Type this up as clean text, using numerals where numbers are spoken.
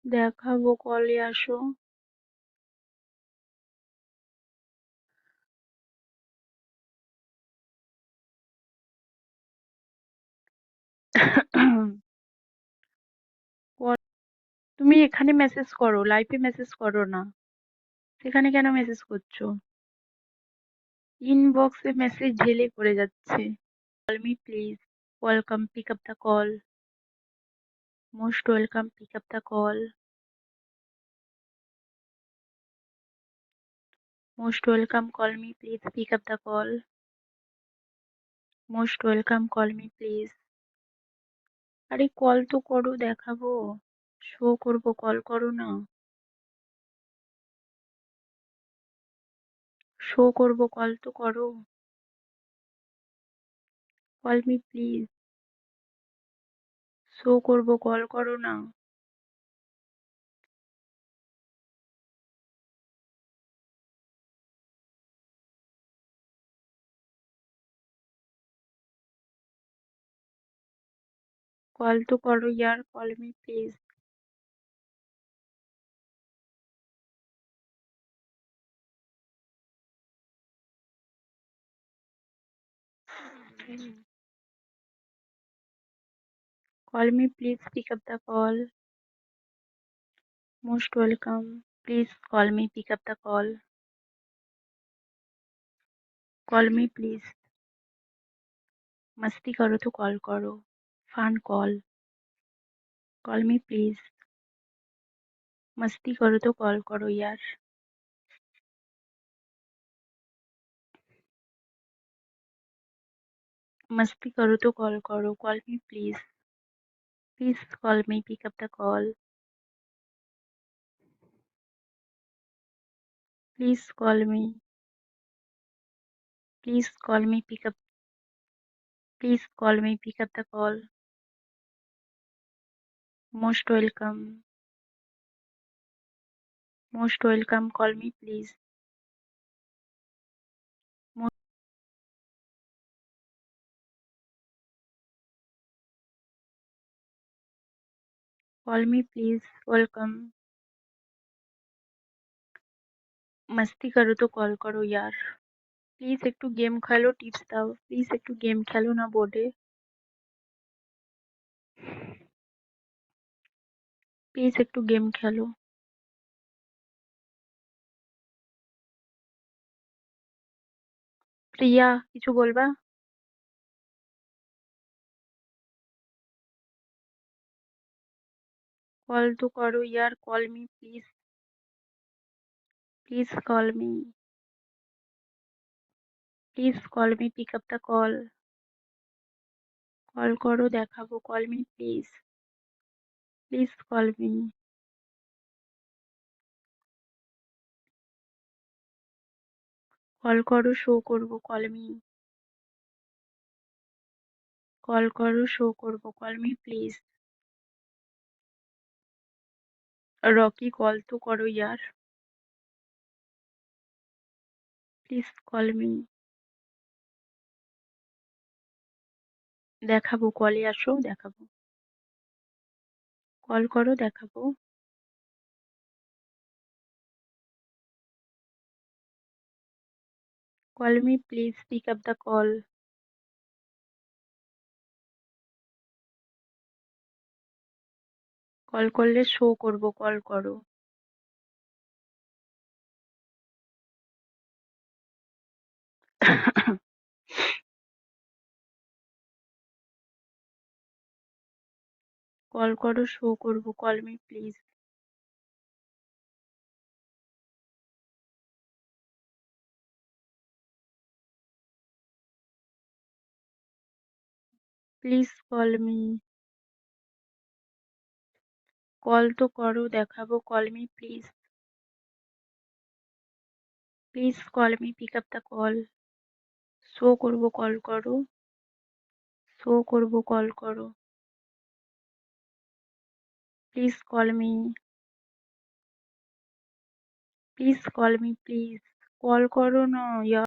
দেখাবো, কলে আসো। তুমি এখানে মেসেজ করো, লাইভে মেসেজ করো না। সেখানে কেন মেসেজ করছো? ইনবক্সে মেসেজ ঢেলে পড়ে যাচ্ছে। Call me please. Welcome, pick up the call. Most welcome, pick up the call. Most welcome, call me please, pick up the call. Most welcome, call me please. আরে কল তো করো, দেখাবো, show করবো, call করো না। Show করবো, call তো করো। Call me please. শো করবো, কল করো না। कॉल तो करो यार, call me please. Call me please, pick up the call. Most welcome, please call me, pick up the call. Call me please. मस्ती करो तो कॉल करो। Fun call. Call me please. मस्ती करो तो कॉल करो यार। मस्ती करो तो कॉल करो। Call me please. Please call me, pick up the call. Please call me. Please call me, pick up. Please call me, pick up the call. Most welcome. Most welcome, call me please. Call me please. Welcome. मस्ती करो तो call करो यार। Please একটু game খেলো, tips দাও। Please একটু game খেলো না বোর্ডে। প্লিজ একটু গেম খেলো। প্রিয়া, কিছু বলবা? কল তো করো ইয়ার, call me please. Please call me. Please call me, pick up the call. Call করো, দেখাবো, call me please. Please call me. Call করো, শো করবো, কল মি। কল করো, শো করবো, call me please. Rocky, call তো করো ইয়ার। Please call me. দেখাবো, কলে আসো, দেখাবো। কল করো, দেখাবো। Call me please, pick up the call. Call করলে শো করবো, কল করো। কল করো, শো করবো, call me please. Please call me. Call তো করো, দেখাবো, call me please. Please call me, pick up the call. Show করবো, কল করো। শো করবো, কল করো। Please call me. Please call me please. Call করো না ইয়ার।